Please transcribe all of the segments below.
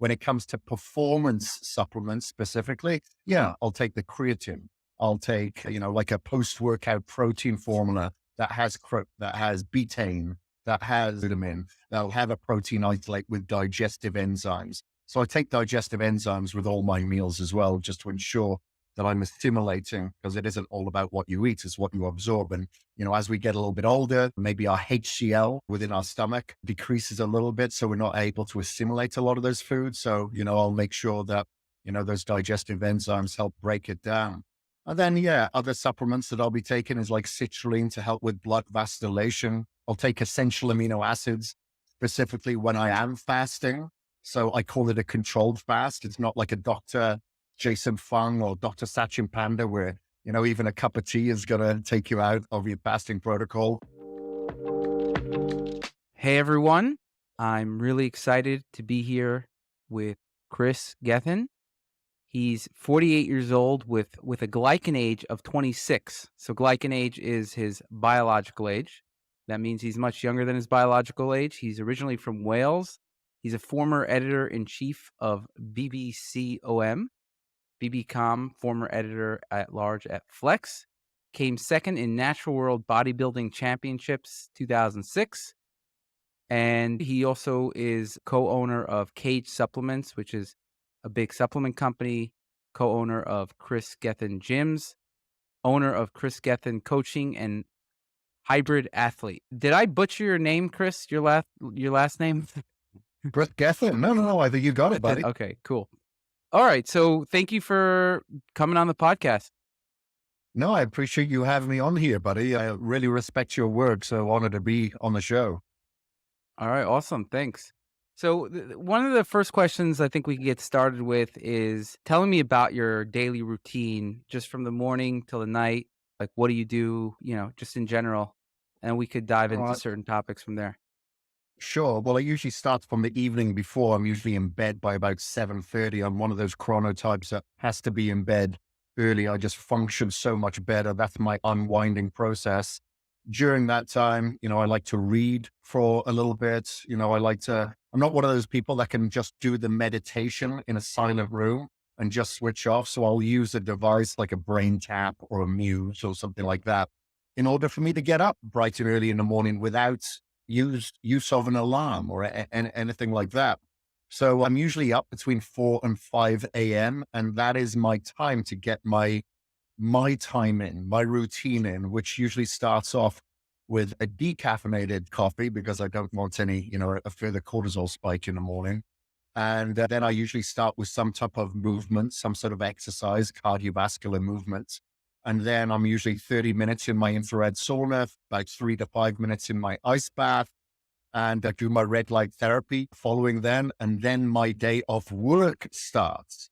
When it comes to performance supplements specifically, yeah, I'll take the creatine. I'll take, like a post-workout protein formula that has betaine, that has vitamin, that'll have a protein isolate with digestive enzymes. So I take digestive enzymes with all my meals as well, just to ensure that I'm assimilating, because it isn't all about what you eat, it's what you absorb. And, as we get a little bit older, maybe our HCl within our stomach decreases a little bit. So we're not able to assimilate a lot of those foods. So, I'll make sure that, those digestive enzymes help break it down. And then, yeah, other supplements that I'll be taking is like citrulline to help with blood vasodilation. I'll take essential amino acids specifically when I am fasting. So I call it a controlled fast. It's not like a Dr. Jason Fung or Dr. Sachin Panda where, even a cup of tea is going to take you out of your fasting protocol. Hey, everyone. I'm really excited to be here with Kris Gethin. He's 48 years old with a glycan age of 26. So glycan age is his biological age. That means he's much younger than his biological age. He's originally from Wales. He's a former editor-in-chief of bbcom, former editor-at-large at Flex. Came second in Natural World Bodybuilding Championships 2006. And he also is co-owner of Kaged Supplements, which is a big supplement company, co-owner of Kris Gethin Gyms, owner of Kris Gethin Coaching, and hybrid athlete. Did I butcher your name, Kris? Your last name? Kris Gethin. No. I think you got it, buddy. Okay, cool. All right. So thank you for coming on the podcast. No, I appreciate you having me on here, buddy. I really respect your work. So honored to be on the show. All right. Awesome. Thanks. So one of the first questions I think we can get started with is telling me about your daily routine, just from the morning till the night. Like, what do you do, just in general? And we could dive into certain topics from there. Sure. Well, it usually starts from the evening before. I'm usually in bed by about 7:30. I'm one of those chronotypes that has to be in bed early. I just function so much better. That's my unwinding process. During that time, I like to read for a little bit. I'm not one of those people that can just do the meditation in a silent room and just switch off. So I'll use a device like a brain tap or a Muse or something like that in order for me to get up bright and early in the morning without use of an alarm or anything like that. So I'm usually up between 4 and 5 a.m. And that is my time to get my time in, my routine in, which usually starts off with a decaffeinated coffee because I don't want any, a further cortisol spike in the morning. And then I usually start with some type of movement, some sort of exercise, cardiovascular movement. And then I'm usually 30 minutes in my infrared sauna, about 3 to 5 minutes in my ice bath, and I do my red light therapy following then. And then my day of work starts,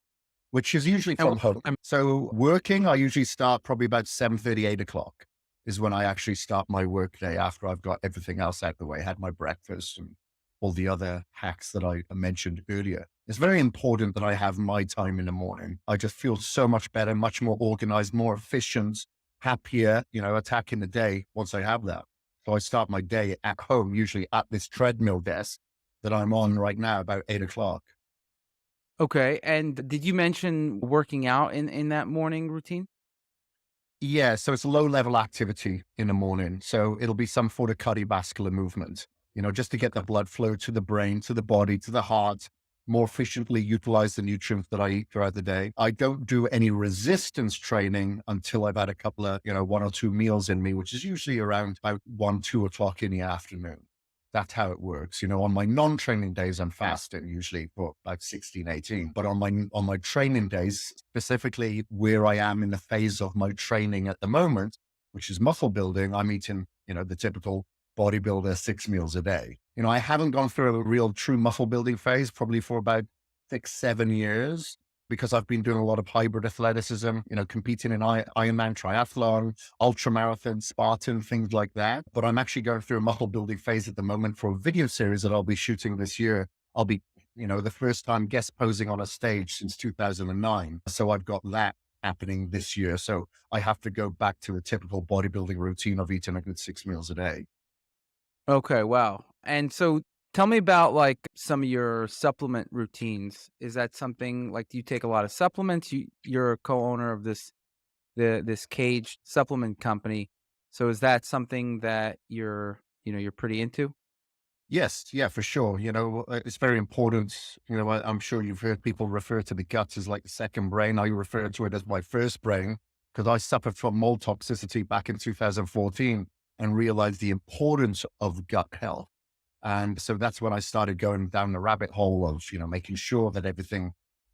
which is usually from home. So working, I usually start probably about 7:30, 8 o'clock is when I actually start my work day after I've got everything else out of the way, had my breakfast and all the other hacks that I mentioned earlier. It's very important that I have my time in the morning. I just feel so much better, much more organized, more efficient, happier, attacking the day once I have that. So I start my day at home, usually at this treadmill desk that I'm on right now, about 8 o'clock. Okay. And did you mention working out in that morning routine? Yeah. So it's a low level activity in the morning. So it'll be some sort of cardiovascular movement, just to get the blood flow to the brain, to the body, to the heart, more efficiently utilize the nutrients that I eat throughout the day. I don't do any resistance training until I've had a couple of, 1 or 2 meals in me, which is usually around about 1, 2 o'clock in the afternoon. That's how it works. On my non-training days, I'm fasting usually for about 16, 18. But on my training days, specifically where I am in the phase of my training at the moment, which is muscle building, I'm eating, the typical bodybuilder 6 meals a day. I haven't gone through a real true muscle building phase probably for about 6, 7 years, because I've been doing a lot of hybrid athleticism, competing in Ironman triathlon, ultramarathon, Spartan, things like that. But I'm actually going through a muscle building phase at the moment for a video series that I'll be shooting this year. I'll be, the first time guest posing on a stage since 2009. So I've got that happening this year. So I have to go back to a typical bodybuilding routine of eating a good 6 meals a day. Okay. Wow. And so tell me about some of your supplement routines? Is that something like, do you take a lot of supplements? You're a co-owner of this Kaged supplement company. So is that something that you're pretty into? Yes, yeah, for sure. It's very important. I'm sure you've heard people refer to the gut as like the second brain. I refer to it as my first brain because I suffered from mold toxicity back in 2014 and realized the importance of gut health. And so that's when I started going down the rabbit hole of, making sure that everything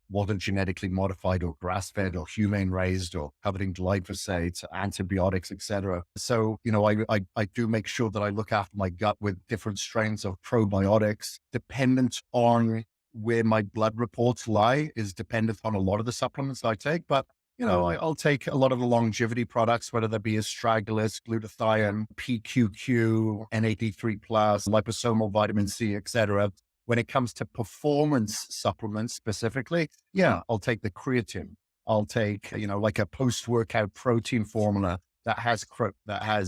wasn't genetically modified or grass fed or humane raised or covered in glyphosate, antibiotics, etc. So, I do make sure that I look after my gut with different strains of probiotics, dependent on where my blood reports lie is dependent on a lot of the supplements I take. But I'll take a lot of the longevity products, whether they be astragalus, glutathione, PQQ, NAD3+, liposomal vitamin C, etc. When it comes to performance supplements specifically, yeah, I'll take the creatine. I'll take, like a post-workout protein formula that has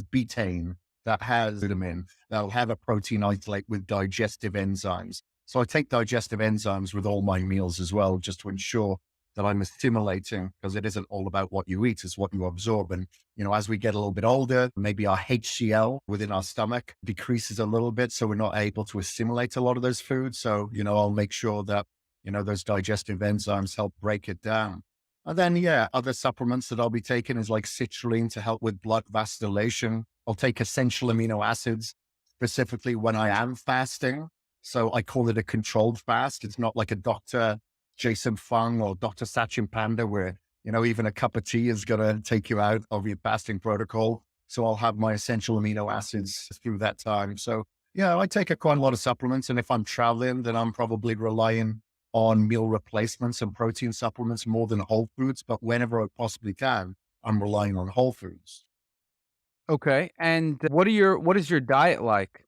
betaine, that has vitamin, that'll have a protein isolate with digestive enzymes. So I take digestive enzymes with all my meals as well, just to ensure that I'm assimilating, because it isn't all about what you eat, it's what you absorb. And, as we get a little bit older, maybe our HCl within our stomach decreases a little bit. So we're not able to assimilate a lot of those foods. So, I'll make sure that, those digestive enzymes help break it down. And then, yeah, other supplements that I'll be taking is like citrulline to help with blood vasodilation. I'll take essential amino acids specifically when I am fasting. So I call it a controlled fast. It's not like a Dr. Jason Fung or Dr. Sachin Panda, where, even a cup of tea is going to take you out of your fasting protocol. So I'll have my essential amino acids through that time. So yeah, I take quite a lot of supplements. And if I'm traveling, then I'm probably relying on meal replacements and protein supplements more than whole foods. But whenever I possibly can, I'm relying on whole foods. Okay. And what is your diet like?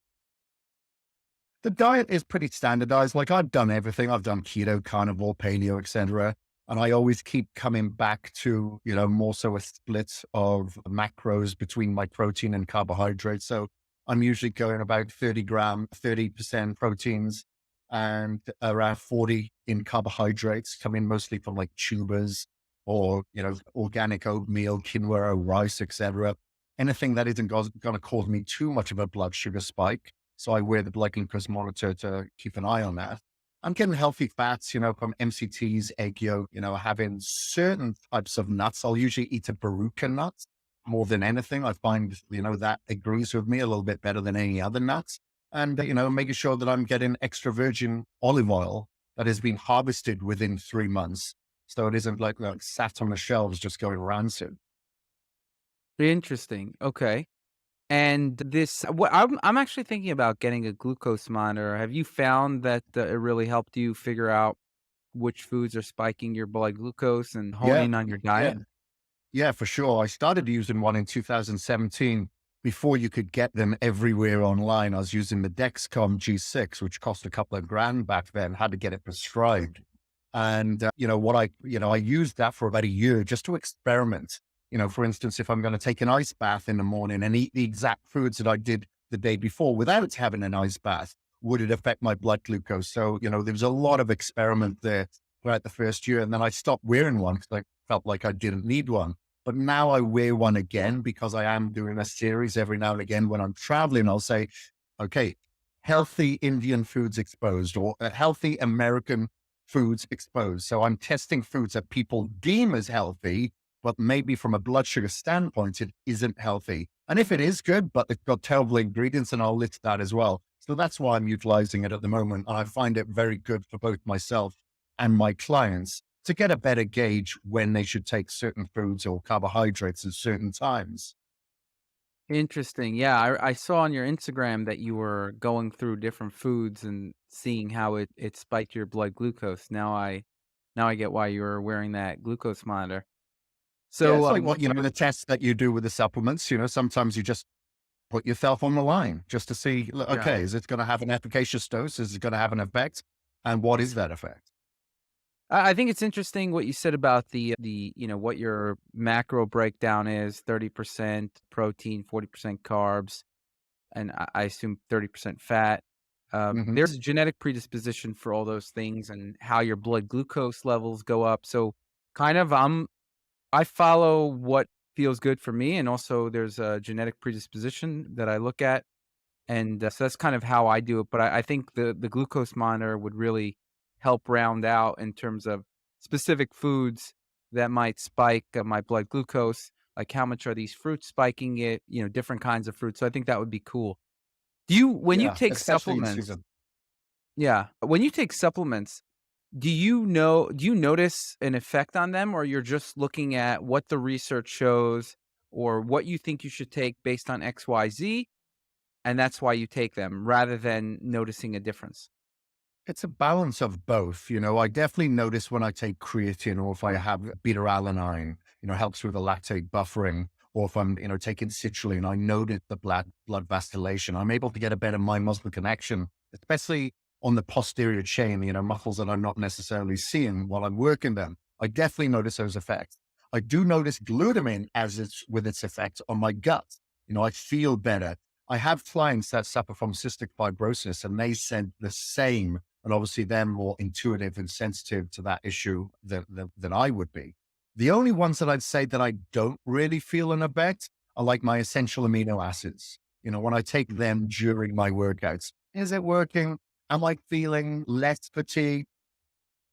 The diet is pretty standardized. Like I've done everything. I've done keto, carnivore, paleo, etc. And I always keep coming back to, more so a split of macros between my protein and carbohydrates. So I'm usually going about 30% proteins and around 40 in carbohydrates, coming mostly from like tubers or, organic oatmeal, quinoa, rice, etc. Anything that isn't going to cause me too much of a blood sugar spike. So I wear the blood glucose monitor to keep an eye on that. I'm getting healthy fats, from MCTs, egg yolk, having certain types of nuts. I'll usually eat a barucha nut more than anything. I find, that agrees with me a little bit better than any other nuts. And, making sure that I'm getting extra virgin olive oil that has been harvested within 3 months. So it isn't like sat on the shelves just going rancid. Interesting. Okay. And I'm actually thinking about getting a glucose monitor. Have you found that it really helped you figure out which foods are spiking your blood glucose and hone Yeah. in on your Yeah. diet? Yeah, for sure. I started using one in 2017 before you could get them everywhere online. I was using the Dexcom G6, which cost a couple of grand back then, had to get it prescribed. And, I used that for about a year just to experiment. For instance, if I'm going to take an ice bath in the morning and eat the exact foods that I did the day before without having an ice bath, would it affect my blood glucose? So, there was a lot of experiment there throughout the first year. And then I stopped wearing one because I felt like I didn't need one. But now I wear one again because I am doing a series every now and again when I'm traveling. I'll say, okay, healthy Indian foods exposed or healthy American foods exposed. So I'm testing foods that people deem as healthy, but maybe from a blood sugar standpoint, it isn't healthy. And if it is good, but it's got terrible ingredients, and I'll list that as well. So that's why I'm utilizing it at the moment. And I find it very good for both myself and my clients to get a better gauge when they should take certain foods or carbohydrates at certain times. Interesting. Yeah, I saw on your Instagram that you were going through different foods and seeing how it spiked your blood glucose. Now I get why you were wearing that glucose monitor. Yeah, So, it's like what, the tests that you do with the supplements, sometimes you just put yourself on the line just to see, look, yeah. okay, is it going to have an efficacious dose? Is it going to have an effect? And what is that effect? I think it's interesting what you said about what your macro breakdown is, 30% protein, 40% carbs, and I assume 30% fat. Hmm. There's a genetic predisposition for all those things and how your blood glucose levels go up. So kind of I follow what feels good for me, and also there's a genetic predisposition that I look at, and so that's kind of how I do it. But I think the glucose monitor would really help round out in terms of specific foods that might spike my blood glucose. Like how much are these fruits spiking it? Different kinds of fruits. So I think that would be cool. When you Yeah, take especially in supplements, season. yeah, when you take supplements, do you notice an effect on them, or you're just looking at what the research shows or what you think you should take based on XYZ, and that's why you take them rather than noticing a difference? It's a balance of both. I definitely notice when I take creatine or if I have beta alanine, helps with the lactate buffering, or if I'm, taking citrulline, I notice the blood vasculation. I'm able to get a better mind muscle connection, especially on the posterior chain, muscles that I'm not necessarily seeing while I'm working them. I definitely notice those effects. I do notice glutamine as it's with its effect on my gut. I feel better. I have clients that suffer from cystic fibrosis and they said the same, and obviously they're more intuitive and sensitive to that issue than I would be. The only ones that I'd say that I don't really feel an effect are like my essential amino acids. When I take them during my workouts, is it working? Am I feeling less fatigue?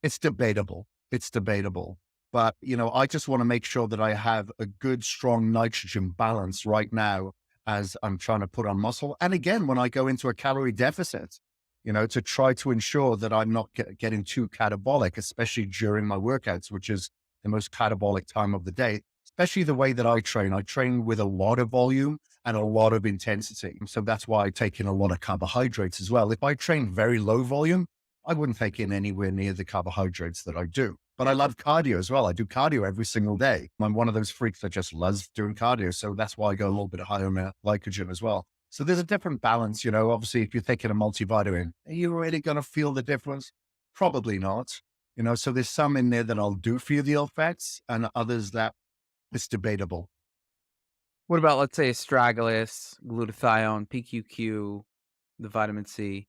It's debatable. It's debatable. But, I just want to make sure that I have a good, strong nitrogen balance right now as I'm trying to put on muscle. And again, when I go into a calorie deficit, to try to ensure that I'm not getting too catabolic, especially during my workouts, which is the most catabolic time of the day, especially the way that I train. I train with a lot of volume and a lot of intensity. So that's why I take in a lot of carbohydrates as well. If I train very low volume, I wouldn't take in anywhere near the carbohydrates that I do. But I love cardio as well. I do cardio every single day. I'm one of those freaks that just loves doing cardio. So that's why I go a little bit higher on glycogen as well. So there's a different balance, obviously if you're taking a multivitamin, are you really going to feel the difference? Probably not. So there's some in there that I'll do feel the effects and others that it's debatable. What about, let's say, astragalus, glutathione, PQQ, the vitamin C?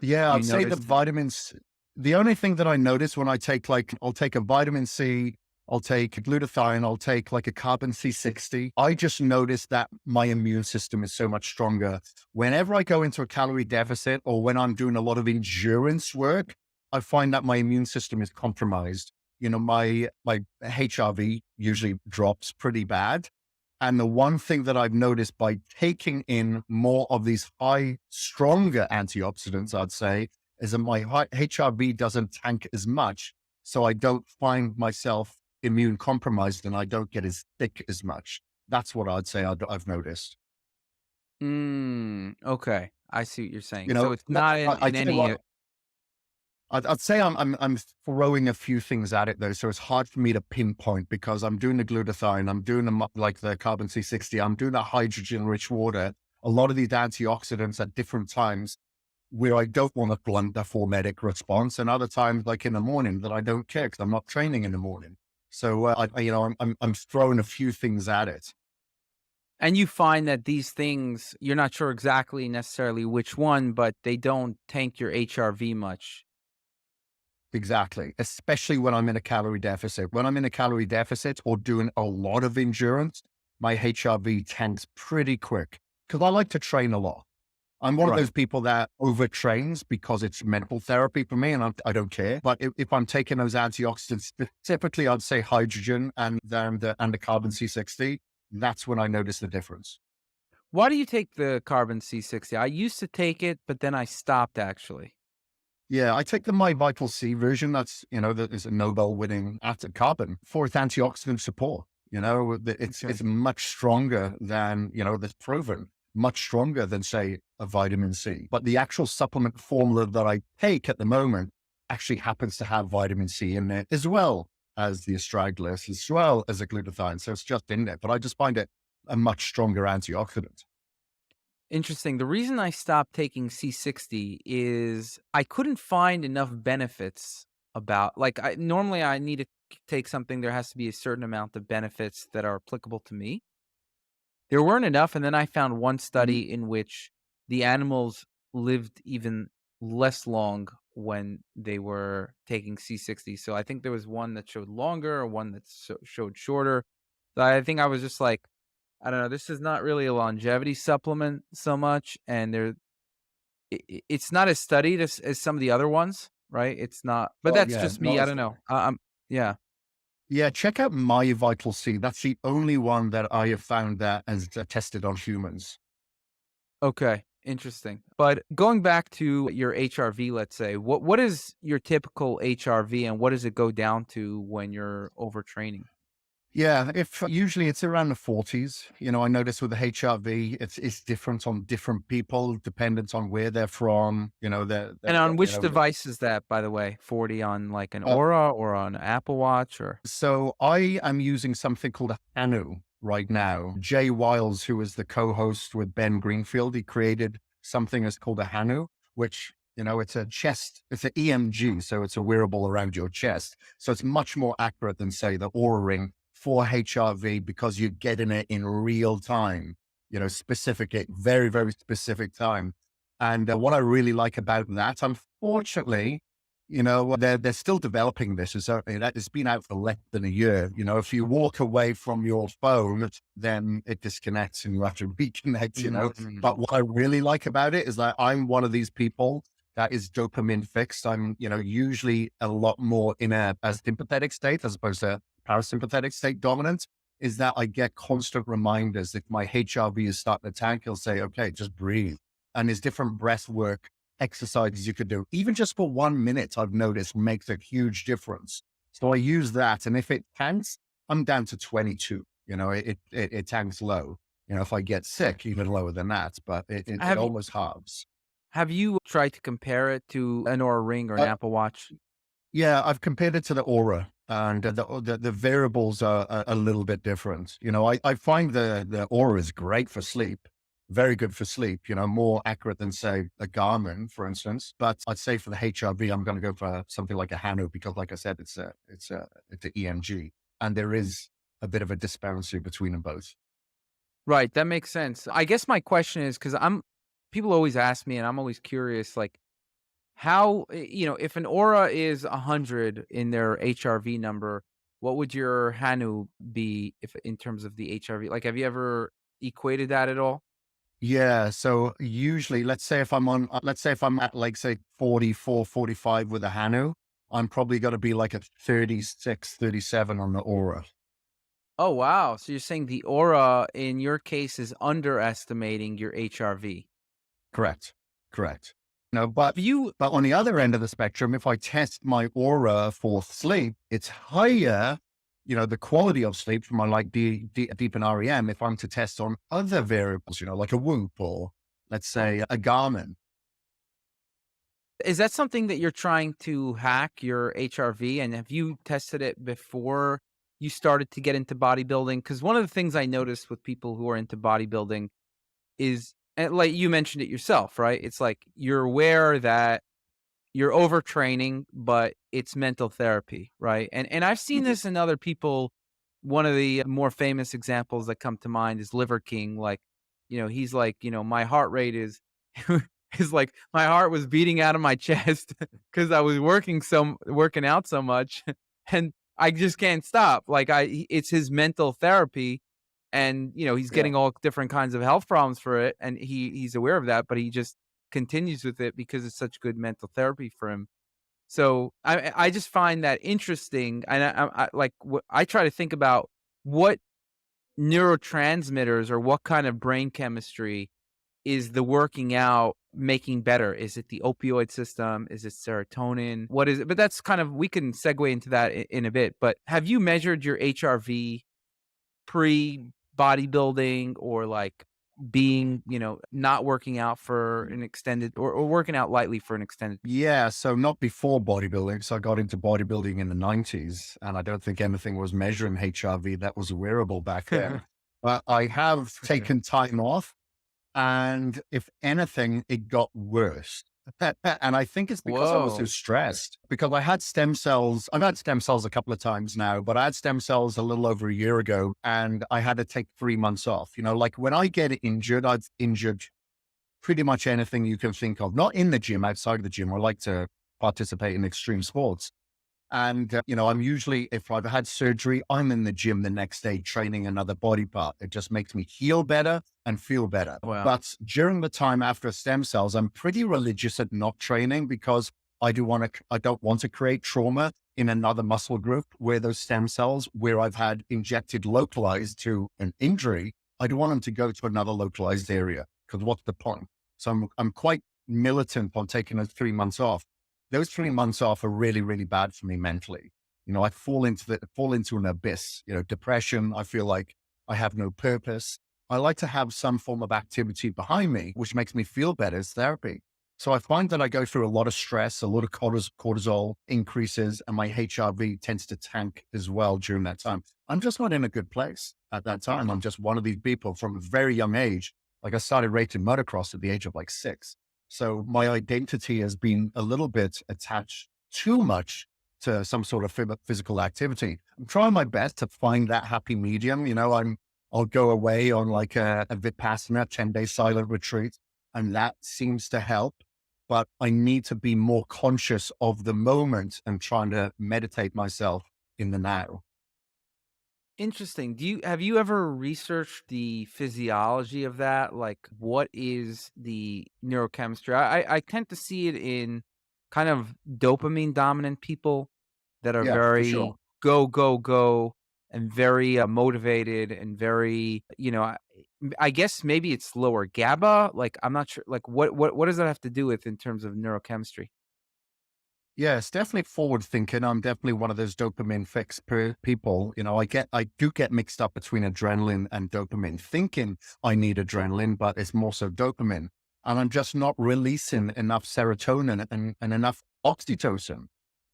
Yeah, Do you I'd say the notice? vitamins. The only thing that I notice when I take I'll take a vitamin C, I'll take a glutathione, I'll take like a carbon C60. I just notice that my immune system is so much stronger. Whenever I go into a calorie deficit or when I'm doing a lot of endurance work, I find that my immune system is compromised. My HRV usually drops pretty bad. And the one thing that I've noticed by taking in more of these high, stronger antioxidants, I'd say, is that my HRV doesn't tank as much. So I don't find myself immune compromised and I don't get as sick as much. That's what I'd say I've noticed. Okay. I see what you're saying. You So know, it's not in I in tell you any what, I'd say I'm throwing a few things at it though, so it's hard for me to pinpoint because I'm doing the glutathione, I'm doing like the carbon C60, I'm doing that hydrogen-rich water. A lot of these antioxidants at different times where I don't want to blunt the hormetic response, and other times like in the morning that I don't care because I'm not training in the morning. So I'm throwing a few things at it. and you find that these things, you're not sure exactly necessarily which one, but they don't tank your HRV much. Exactly. Especially when I'm in a calorie deficit. When I'm in a calorie deficit or doing a lot of endurance, my HRV tanks pretty quick because I like to train a lot. I'm one of Right. those people that overtrains because it's mental therapy for me and I don't care. But if I'm taking those antioxidants, typically I'd say hydrogen and then the carbon C60, that's when I notice the difference. Why do you take the carbon C60? I used to take it, but then I stopped actually. Yeah, I take the My Vital C version. That is a Nobel winning active carbon for its antioxidant support. Okay. It's much stronger than, that's proven, much stronger than say a vitamin C. But the actual supplement formula that I take at the moment actually happens to have vitamin C in there as well as the astragalus, as well as a glutathione. So it's just in there, but I just find it a much stronger antioxidant. Interesting. The reason I stopped taking C60 is I couldn't find enough benefits about, like, normally I need to take something, there has to be a certain amount of benefits that are applicable to me. There weren't enough, and then I found one Mhm. study in which the animals lived even less long when they were taking C60. So I think there was one that showed longer, or one that showed shorter. So I think I was just like, I don't know, this is not really a longevity supplement so much, and it's not as studied as some of the other ones, right? It's not, but Well, that's yeah, just me. not I as don't know. Yeah. yeah. Check out My Vital C. That's the only one that I have found that has tested on humans. Okay, interesting. But going back to your HRV, let's say, what is your typical HRV, and what does it go down to when you're overtraining? Yeah, if usually it's around the 40s. I notice with the HRV, it's different on different people, dependent on where they're from. And on which device is that, by the way? 40 on like an uh, Aura or on an Apple Watch or so I am using something called a Hanu right now. Jay Wiles, who is the co-host with Ben Greenfield, he created something that's called a Hanu, which, it's it's an EMG. So it's a wearable around your chest. So it's much more accurate than say the Aura Ring for HRV because you're getting it in real time, specific, very, very specific time. And what I really like about that, unfortunately, they're still developing this. It's been out for less than a year. If you walk away from your phone, then it disconnects and you have to reconnect. Mm. But what I really like about it is that I'm one of these people that is dopamine fixed. I'm, usually a lot more in a sympathetic state as opposed to parasympathetic state dominant. Is that I get constant reminders if my HRV is starting to tank, he'll say, okay, just breathe. And there's different breath work exercises you could do, even just for 1 minute, I've noticed makes a huge difference. So I use that. And if it tanks, I'm down to 22. It tanks low. If I get sick, even lower than that, but it Have you almost halves. have you tried to compare it to an Oura Ring or an Uh, Apple Watch? yeah, I've compared it to the Aura, and the variables are a little bit different. I find the Aura is great for sleep, very good for sleep, more accurate than say a Garmin, for instance. But I'd say for the HRV, I'm going to go for something like a Hanu because like I said, it's an EMG, and there is a bit of a disparity between them both. Right, that makes sense. I guess my question is, because people always ask me, and I'm always curious, like, how, if an Aura is 100 in their HRV number, what would your Hanu be if in terms of the HRV? Like, have you ever equated that at all? Yeah. So usually, let's say if I'm at like, say 44, 45 with a Hanu, I'm probably going to be like a 36, 37 on the Aura. Oh, wow. So you're saying the Aura in your case is underestimating your HRV. Correct. Correct. No, but, Have you but on the other end of the spectrum, if I test my Aura for sleep, it's higher, the quality of sleep from my like deep and REM. If I'm to test on other variables, like a Whoop or let's say a Garmin. Is that something that you're trying to hack your HRV? And have you tested it before you started to get into bodybuilding? Because one of the things I noticed with people who are into bodybuilding is, and like you mentioned it yourself, right? It's like you're aware that you're overtraining, but it's mental therapy, right? And I've seen this in other people. One of the more famous examples that come to mind is Liver King. Like, he's like, my heart rate is is like my heart was beating out of my chest because I was working out so much, and I just can't stop. Like it's his mental therapy, and he's Yeah. getting all different kinds of health problems for it, and he's aware of that, but he just continues with it because it's such good mental therapy for him. So I just find that interesting, and I try to think about what neurotransmitters or what kind of brain chemistry is the working out making better? Is it the opioid system? Is it serotonin? What is it? But that's kind of, we can segue into that in a bit. But have you measured your HRV pre bodybuilding, or like being, not working out for an extended, or working out lightly for an extended? Yeah, so not before bodybuilding. So I got into bodybuilding in the 90s, and I don't think anything was measuring HRV that was wearable back then. But I have Okay. taken time off, and if anything, it got worse. And I think it's because I was so Whoa. stressed because I had stem cells. I've had stem cells a couple of times now, but I had stem cells a little over a year ago and I had to take 3 months off. Like when I get injured, I've injured pretty much anything you can think of, not in the gym, outside of the gym. I like to participate in extreme sports. And, I'm usually, if I've had surgery, I'm in the gym the next day training another body part. It just makes me heal better and feel better. Wow. But during the time after stem cells, I'm pretty religious at not training because I don't want to create trauma in another muscle group where those stem cells, where I've had injected localized to an injury, I don't want them to go to another localized area because what's the point? So I'm quite militant on taking those 3 months off. Those 3 months off are really, really bad for me mentally. I fall into an abyss, depression. I feel like I have no purpose. I like to have some form of activity behind me, which makes me feel better as therapy. So I find that I go through a lot of stress, a lot of cortisol increases, and my HRV tends to tank as well during that time. I'm just not in a good place at that time. I'm just one of these people from a very young age. Like I started racing motocross at the age of like 6. So my identity has been a little bit attached too much to some sort of physical activity. I'm trying my best to find that happy medium. I'll go away on like a Vipassana 10-day silent retreat, and that seems to help. But I need to be more conscious of the moment and trying to meditate myself in the now. Interesting. Have you ever researched the physiology of that? Like, what is the neurochemistry? I tend to see it in kind of dopamine dominant people that are Yeah, for very sure. go, go, go, and very motivated and very, I guess maybe it's lower GABA. Like, I'm not sure. Like, what does that have to do with in terms of neurochemistry? Yeah, it's definitely forward thinking. I'm definitely one of those dopamine fix people. I do get mixed up between adrenaline and dopamine, thinking I need adrenaline, but it's more so dopamine. And I'm just not releasing enough serotonin and enough oxytocin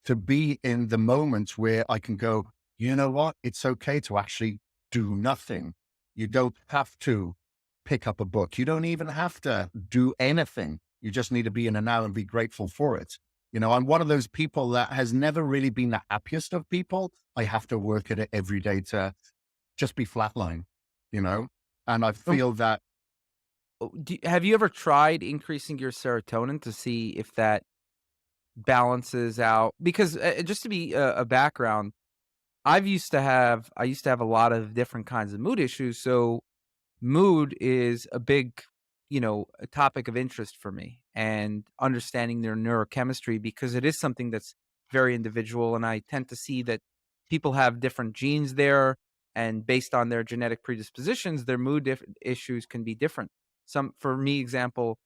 to be in the moment where I can go, you know what? It's okay to actually do nothing. You don't have to pick up a book. You don't even have to do anything. You just need to be in the now and be grateful for it. I'm one of those people that has never really been the happiest of people. I have to work at it every day to just be flatline, you know? And I feel that, Have you ever tried increasing your serotonin to see if that balances out? Because just to be a background, I used to have a lot of different kinds of mood issues. So mood is a big, a topic of interest for me, and understanding their neurochemistry, because it is something that's very individual. And I tend to see that people have different genes there, and based on their genetic predispositions, their issues can be different. For me, example,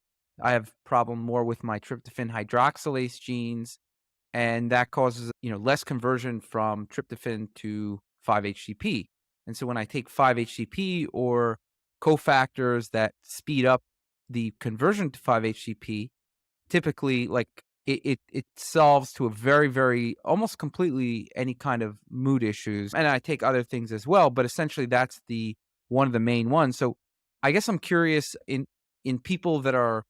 I have problem more with my tryptophan hydroxylase genes, and that causes, less conversion from tryptophan to 5-HTP. And so when I take 5-HTP or cofactors that speed up the conversion to 5-HTP, typically, like, it solves to a very, very almost completely any kind of mood issues. And I take other things as well, but essentially that's the one of the main ones. So I guess I'm curious, in people that are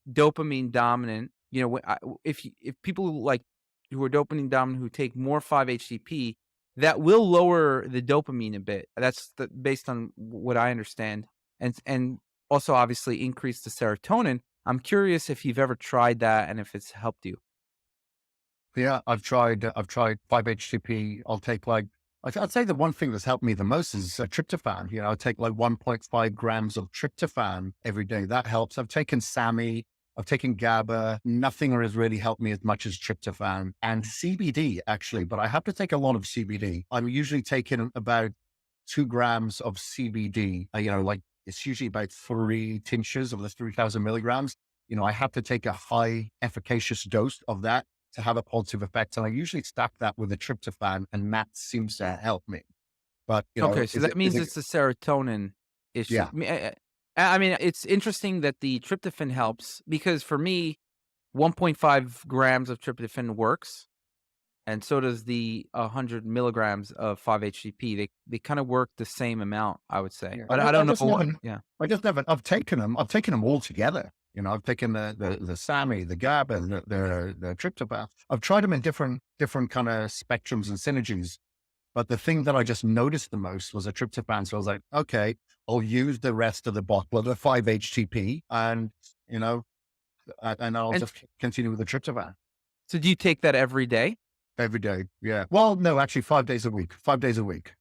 dopamine dominant, if people like who are dopamine dominant who take more 5-HTP, that will lower the dopamine a bit. That's based on what I understand, and also obviously increase the serotonin. I'm curious if you've ever tried that and if it's helped you. yeah, I've tried 5-HTP. I'll take like, I'd say the one thing that's helped me the most is tryptophan. I take like 1.5 grams of tryptophan every day. That helps. I've taken SAMI, I've taken GABA. Nothing has really helped me as much as tryptophan and CBD actually, but I have to take a lot of CBD. I'm usually taking about 2 grams of CBD, like it's usually about 3 tinctures of the 3,000 milligrams. I have to take a high efficacious dose of that to have a positive effect. And I usually stack that with a tryptophan, and that seems to help me. But, Okay, so that is means it, it's a serotonin issue. yeah, I mean, it's interesting that the tryptophan helps, because for me, 1.5 grams of tryptophan works, and so does the 100 milligrams of 5-HTP. They kind of work the same amount, I would say. yeah. But I I don't just know. never, Yeah. I've taken them all together. I've taken the SAMI, the GABA, the tryptophan. I've tried them in different kind of spectrums and synergies. But the thing that I just noticed the most was a tryptophan. So I was like, okay, I'll use the rest of the bottle of the 5-HTP and, you know, and I'll And just continue with the tryptophan so do you take that every day? every day. Yeah. Well, no, actually 5 days a week, 5 days a week.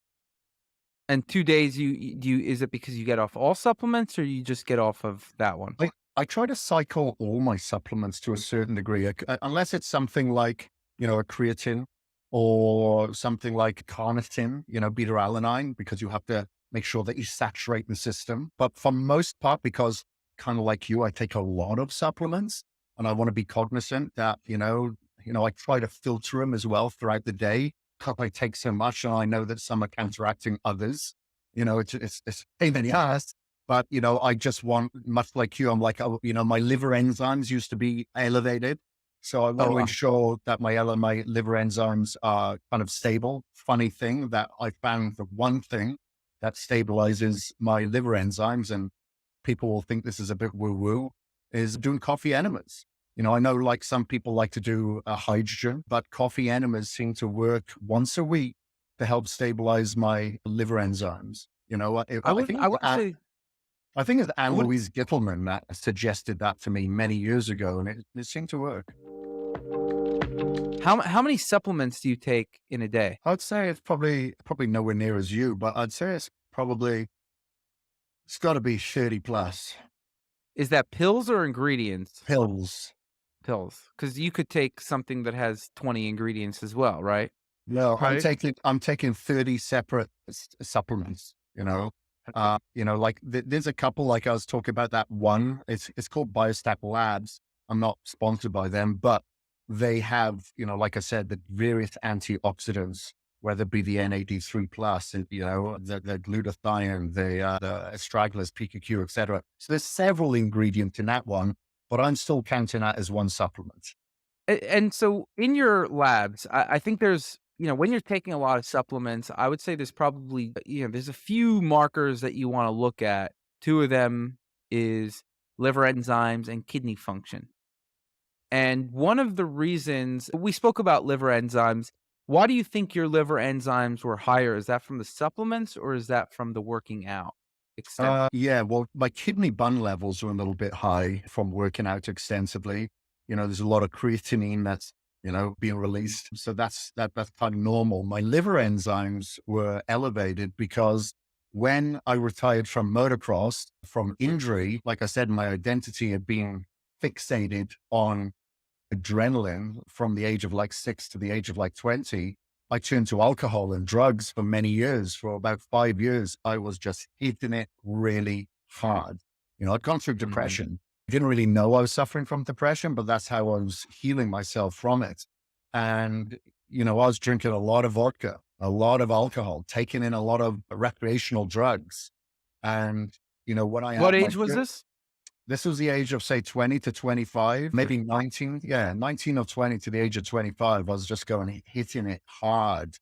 And 2 days do you is it because you get off all supplements or you just get off of that one? I try to cycle all my supplements to a certain degree, unless it's something like, a creatine or something like carnitin, beta alanine, because you have to make sure that you saturate the system. But for most part, because kind of like you, I take a lot of supplements and I want to be cognizant that, I try to filter them as well throughout the day because I take so much and I know that some are counteracting others. It's a pain in the ass, but, I just want, much like you, I'm like, oh, my liver enzymes used to be elevated. So I want Oh, to ensure that my liver enzymes are kind of stable. Funny thing that I found the one thing that stabilizes my liver enzymes, and people will think this is a bit woo woo, is doing coffee enemas. I know like some people like to do a hydrogen, but coffee enemas seem to work once a week to help stabilize my liver enzymes. I wouldn't say I think it's I Anne wouldn't Louise Gittelman that suggested that to me many years ago, and it seemed to work. how many supplements do you take in a day? I'd say it's probably nowhere near as you, but I'd say it's got to be 30 plus Is that pills or ingredients? pills. Pills, because you could take something that has 20 ingredients as well, right? No, Right. I'm taking 30 separate supplements, Okay. like there's a couple, like I was talking about that one, it's called Biostat Labs. I'm not sponsored by them, but they have, like I said, the various antioxidants, whether it be the NAD3 plus, and, the glutathione, the astragalus, PQQ, etc. So there's several ingredients in that one, but I'm still counting that as one supplement. And so in your labs, I think there's, when you're taking a lot of supplements, I would say there's probably, there's a few markers that you want to look at. Two of them is liver enzymes and kidney function. And one of the reasons we spoke about liver enzymes, why do you think your liver enzymes were higher? Is that from the supplements or is that from the working out extent? Yeah, well, my kidney bun levels are a little bit high from working out extensively. There's a lot of creatinine that's, being released. So that's kind of normal. My liver enzymes were elevated because when I retired from motocross from injury, like I said, my identity had been fixated on adrenaline from the age of like 6 to the age of like 20. I turned to alcohol and drugs for many years. For about 5 years, I was just hitting it really hard. I'd gone through Mhm. depression. I didn't really know I was suffering from depression, but that's how I was healing myself from it. And, I was drinking a lot of vodka, a lot of alcohol, taking in a lot of recreational drugs. And, when I What had my age was this? this was the age of, say, 20 to 25, maybe 19. Yeah, 19 or 20 to the age of 25. I was just going, hitting it hard.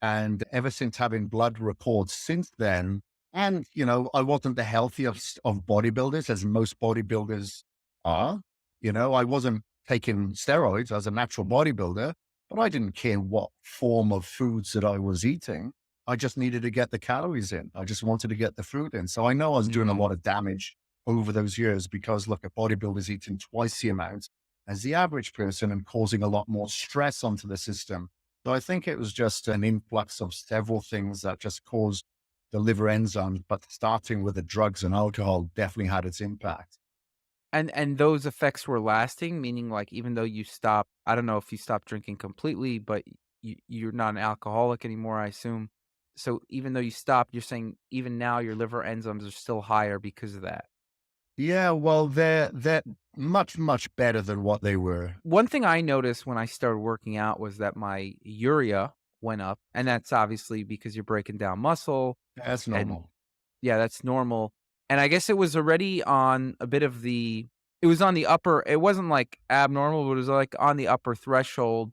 And ever since having blood reports since then, and, I wasn't the healthiest of bodybuilders, as most bodybuilders are. I wasn't taking steroids as a natural bodybuilder, but I didn't care what form of foods that I was eating. I just needed to get the calories in. I just wanted to get the food in. So I know I was doing a Mhm. lot of damage over those years because, look, a bodybuilder's eating twice the amount as the average person and causing a lot more stress onto the system. So I think it was just an influx of several things that just caused the liver enzymes, but starting with the drugs and alcohol definitely had its impact. And those effects were lasting, meaning, like, even though you stop I don't know if you stopped drinking completely, but you're not an alcoholic anymore, I assume. So even though you stopped, you're saying even now your liver enzymes are still higher because of that. Yeah, well, they're much, much better than what they were. One thing I noticed when I started working out was that my urea went up, and that's obviously because you're breaking down muscle, That's and normal. yeah, that's normal. And I guess it was already on a bit of the it was on the upper it wasn't, like, abnormal, but it was, like, on the upper threshold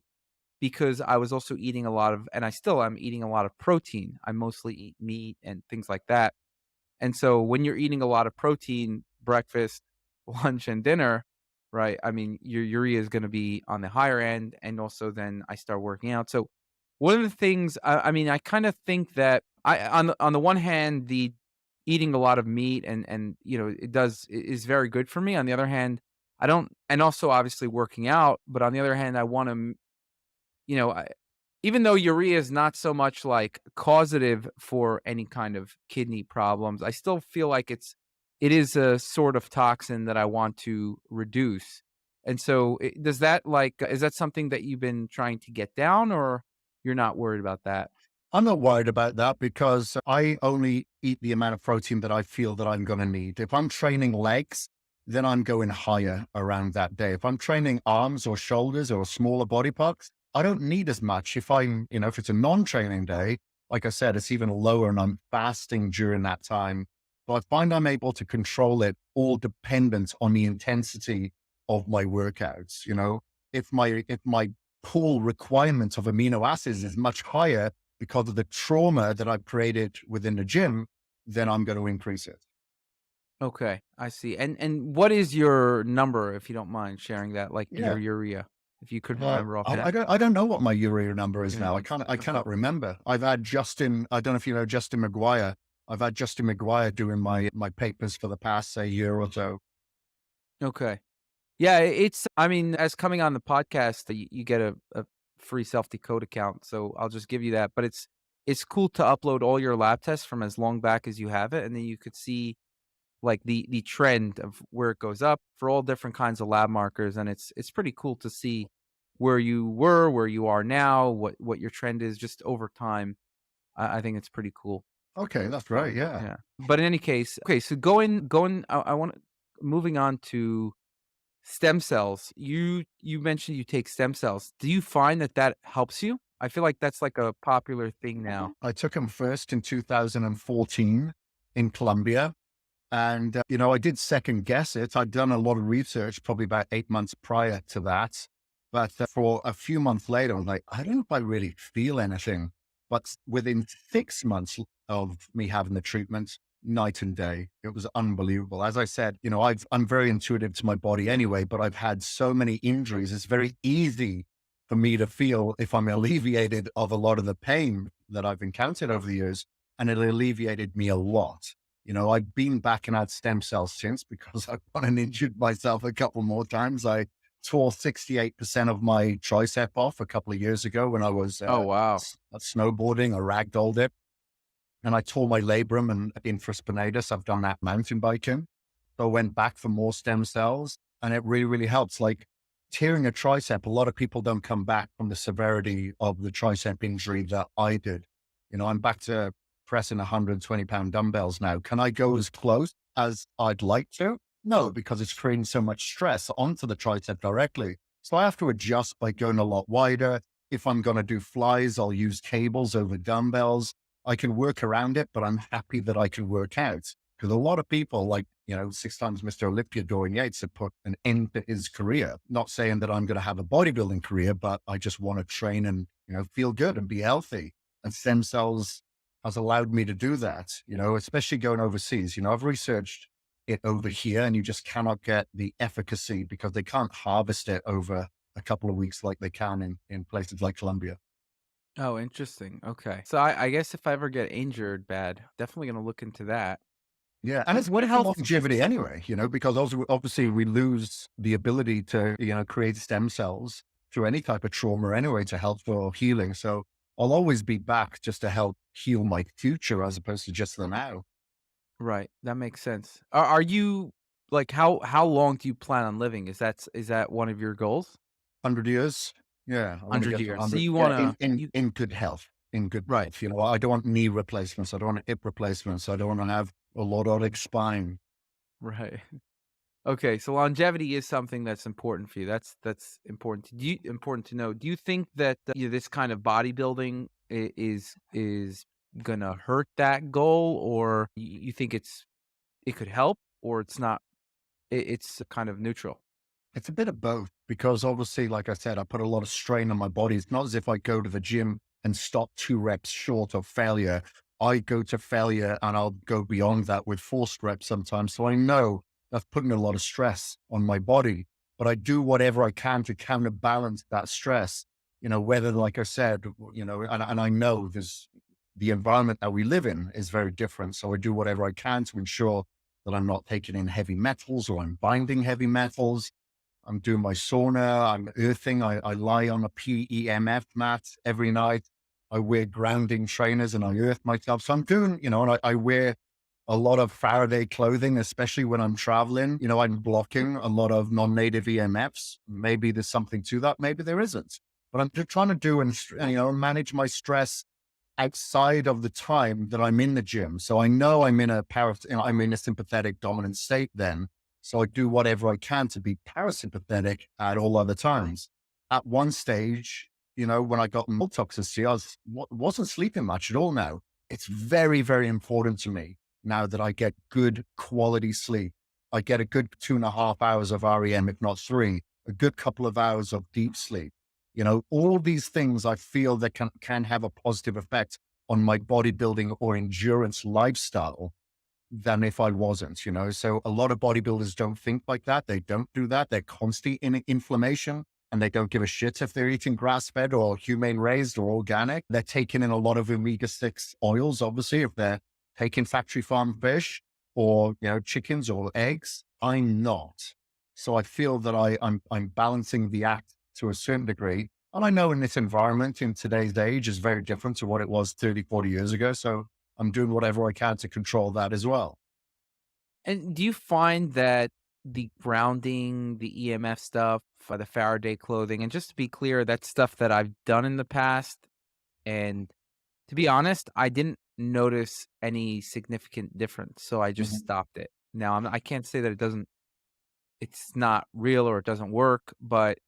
because I was also eating a lot of and I still am eating a lot of protein. I mostly eat meat and things like that. And so when you're eating a lot of protein, breakfast, lunch, and dinner, right? I mean, your urea is gonna be on the higher end, and also then I start working out. So one of the things I mean, I kind of think that I on the one hand, the eating a lot of meat and is very good for me. On the other hand, I don't, and also obviously working out, but on the other hand, I want to, you know, I, even though urea is not so much like causative for any kind of kidney problems, I still feel like it is a sort of toxin that I want to reduce. And so, does that is that something that you've been trying to get down, or you're not worried about that? I'm not worried about that because I only eat the amount of protein that I feel that I'm going to need. If I'm training legs, then I'm going higher around that day. If I'm training arms or shoulders or smaller body parts, I don't need as much. If it's a non-training day, like I said, it's even lower and I'm fasting during that time. But I find I'm able to control it all dependent on the intensity of my workouts. If my pool requirement of amino acids is much higher, because of the trauma that I've created within the gym, then I'm going to increase it. Okay, I see. And what is your number, if you don't mind sharing that, like Yeah. your urea, if you could Uh, remember I, I offhand? don't, I don't know what my urea number is You now. know, I okay. cannot remember. I've had Justin, I don't know if you know Justin McGuire. I've had Justin McGuire doing my papers for the past, say, year or so. Okay. Yeah, it's I mean, as coming on the podcast, you get a free self-decode account, so I'll just give you that, but it's cool to upload all your lab tests from as long back as you have it, and then you could see, like, the trend of where it goes up for all different kinds of lab markers, and it's pretty cool to see where you were, where you are now, what your trend is just over time. I think it's pretty cool. Okay, that's right. Yeah. Yeah. But in any case, okay, so going I wanna moving on to stem cells. You mentioned you take stem cells. Do you find that that helps you? I feel like that's like a popular thing now. I took him first in 2014 in Colombia. And, I did second guess it. I'd done a lot of research probably about 8 months prior to that. But for a few months later, I was like, I don't know if I really feel anything. But within 6 months of me having the treatment, night and day, it was unbelievable. As I said, I'm very intuitive to my body anyway, but I've had so many injuries. It's very easy for me to feel if I'm alleviated of a lot of the pain that I've encountered over the years. And it alleviated me a lot. I've been back and had stem cells since because I've gone and injured myself a couple more times. I tore 68% of my tricep off a couple of years ago when I was Oh, wow. snowboarding. I ragdolled it and I tore my labrum and infraspinatus. I've done that mountain biking. So I went back for more stem cells and it really, really helps. Like tearing a tricep, a lot of people don't come back from the severity of the tricep injury that I did. I'm back to pressing 120-pound dumbbells now. Can I go as close as I'd like to? No, because it's creating so much stress onto the tricep directly. So I have to adjust by going a lot wider. If I'm going to do flies, I'll use cables over dumbbells. I can work around it, but I'm happy that I can work out. Because a lot of people, like, 6 times Mr. Olympia, Dorian Yates, have put an end to his career. Not saying that I'm going to have a bodybuilding career, but I just want to train and, feel good and be healthy. And stem cells has allowed me to do that, especially going overseas. I've researched it over here and you just cannot get the efficacy because they can't harvest it over a couple of weeks like they can in places like Colombia. Oh, interesting. Okay. So I guess if I ever get injured bad, definitely gonna look into that. Yeah, and it's What good for health longevity anyway, because also obviously we lose the ability to, create stem cells through any type of trauma anyway to help for healing. So I'll always be back just to help heal my future as opposed to just the now. Right, that makes sense. Are you like, how long do you plan on living? Is that one of your goals? 100 years. Yeah, I want to 100 get to years. So 100. you Yeah, wanna you in good health. In good right. health. I don't want knee replacements. I don't want hip replacements. I don't want to have a lordotic spine. Right. Okay, so longevity is something that's important for you. That's important. Important to know. Do you think that this kind of bodybuilding is gonna hurt that goal, or you think it could help, or it's not? It's kind of neutral. It's a bit of both because obviously, like I said, I put a lot of strain on my body. It's not as if I go to the gym and stop 2 reps short of failure. I go to failure and I'll go beyond that with forced reps sometimes. So I know that's putting a lot of stress on my body, but I do whatever I can to counterbalance that stress. whether, like I said, and I know the environment that we live in is very different. So I do whatever I can to ensure that I'm not taking in heavy metals or I'm binding heavy metals. I'm doing my sauna, I'm earthing. I lie on a PEMF mat every night. I wear grounding trainers and I earth myself. So I'm doing, and I wear a lot of Faraday clothing, especially when I'm traveling. I'm blocking a lot of non-native EMFs. Maybe there's something to that. Maybe there isn't. But I'm just trying to do and, manage my stress outside of the time that I'm in the gym. So I know I'm in I'm in a sympathetic dominant state then. So I do whatever I can to be parasympathetic at all other times. At one stage, when I got mold toxicity, wasn't sleeping much at all now. It's very, very important to me now that I get good quality sleep. I get a good 2.5 hours of REM, if not 3, a good couple of hours of deep sleep. All these things I feel that can have a positive effect on my bodybuilding or endurance lifestyle than if I wasn't. So a lot of bodybuilders don't think like that. They don't do that. They're constantly in inflammation and they don't give a shit if they're eating grass-fed or humane raised or organic. They're taking in a lot of omega-6 oils, obviously, if they're taking factory farm fish or, chickens or eggs. I'm not. So I feel that I'm balancing the act to a certain degree. And I know in this environment in today's age is very different to what it was 30, 40 years ago. So I'm doing whatever I can to control that as well. And do you find that the grounding, the EMF stuff, the Faraday clothing, and just to be clear, that's stuff that I've done in the past. And to be honest, I didn't notice any significant difference. So I just Mhm. stopped it. Now I can't say that it's not real or it doesn't work, but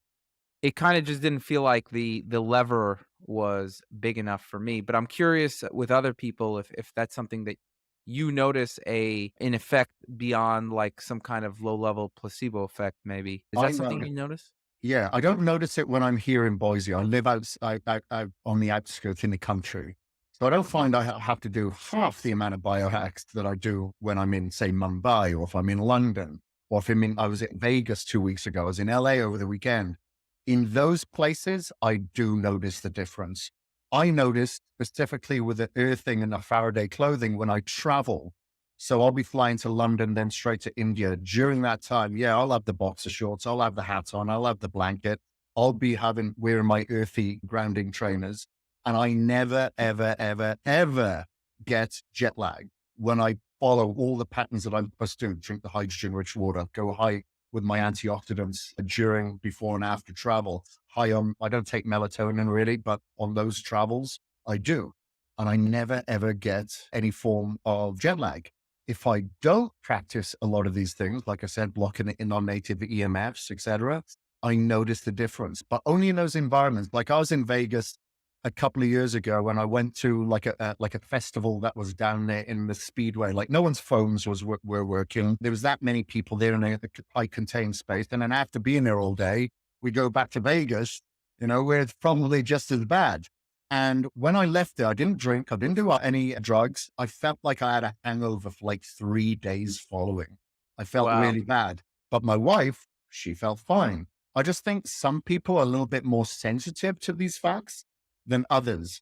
it kind of just didn't feel like the lever was big enough for me. But I'm curious with other people if that's something that you notice an effect beyond like some kind of low level placebo effect. Maybe is I that something know. you notice? Yeah, I don't notice it when I'm here in Boise. I live on the outskirts in the country. So I don't find I have to do half the amount of biohacks that I do when I'm in, say, Mumbai, or if I'm in London, or if I was in Vegas 2 weeks ago, I was in LA over the weekend. In those places, I do notice the difference. I notice specifically with the earthing and the Faraday clothing when I travel. So I'll be flying to London, then straight to India. During that time, yeah, I'll have the boxer shorts, I'll have the hat on, I'll have the blanket, I'll be wearing my earthy grounding trainers. And I never, ever, ever, ever get jet lag when I follow all the patterns that I'm supposed to do. Drink the hydrogen rich water, go high with my antioxidants during, before, and after travel. High on, I don't take melatonin really, but on those travels, I do. And I never, ever get any form of jet lag. If I don't practice a lot of these things, like I said, blocking it in non-native EMFs, etc., I notice the difference, but only in those environments. Like I was in Vegas a couple of years ago when I went to like a festival that was down there in the Speedway. Like no one's phones were working. There was that many people there in a high contained space, and then after being there all day, we go back to Vegas, where it's probably just as bad. And when I left there, I didn't drink, I didn't do any drugs. I felt like I had a hangover for like 3 days following. I felt Wow. really bad. But my wife, she felt fine. I just think some people are a little bit more sensitive to these facts than others.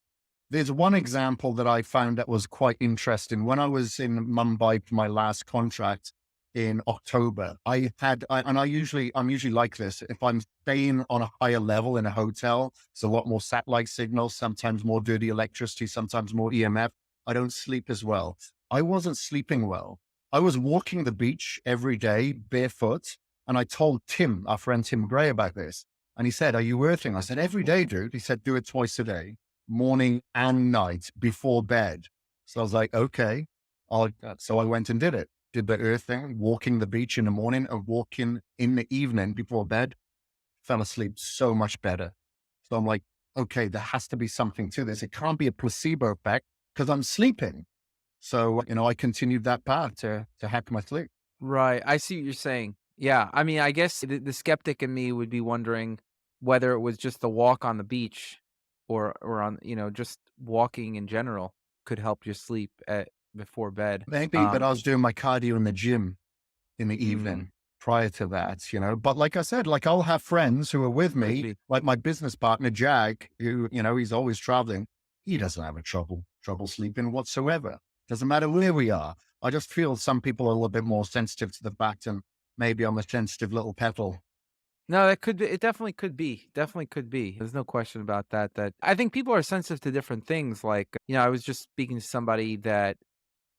There's one example that I found that was quite interesting. When I was in Mumbai for my last contract in October, I'm usually like this. If I'm staying on a higher level in a hotel, it's a lot more satellite signals, sometimes more dirty electricity, sometimes more EMF. I don't sleep as well. I wasn't sleeping well. I was walking the beach every day barefoot. And I told Tim, our friend Tim Gray, about this. And he said, "Are you earthing?" I said, "Every day, dude." He said, "Do it twice a day, morning and night before bed." So I was like, okay. So I went and did it. Did the earthing, walking the beach in the morning and walking in the evening before bed. Fell asleep so much better. So I'm like, okay, there has to be something to this. It can't be a placebo effect because I'm sleeping. So, I continued that path to hack my sleep. Right. I see what you're saying. Yeah. I mean, I guess the skeptic in me would be wondering whether it was just the walk on the beach or on, just walking in general could help you sleep before bed. Maybe, but I was doing my cardio in the gym in the Mm, evening. prior to that, but like I said, like I'll have friends who are with Could me, be. like my business partner, Jag, who, he's always traveling. He doesn't have a trouble sleeping whatsoever. Doesn't matter where we are. I just feel some people are a little bit more sensitive to the fact, and maybe I'm a sensitive little petal. No, that could be, it definitely could be. Definitely could be. There's no question about that. That I think people are sensitive to different things. Like, I was just speaking to somebody that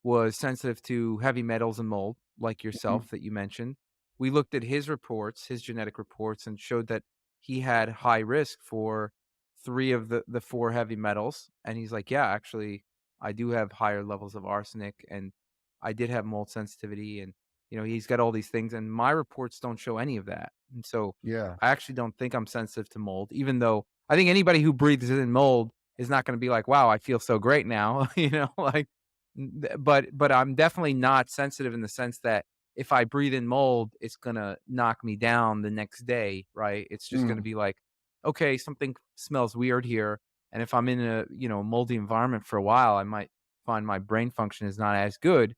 was sensitive to heavy metals and mold, like Mhm. yourself that you mentioned. We looked at his reports, his genetic reports, and showed that he had high risk for three of the four heavy metals. And he's like, yeah, actually, I do have higher levels of arsenic, and I did have mold sensitivity, and he's got all these things, and my reports don't show any of that. And so Yeah. I actually don't think I'm sensitive to mold, even though I think anybody who breathes in mold is not going to be like, wow, I feel so great now, like but I'm definitely not sensitive in the sense that if I breathe in mold, it's gonna knock me down the next day, right? It's just gonna Mm, be like, okay, something smells weird here. And if I'm in a, moldy environment for a while, I might find my brain function is not as good,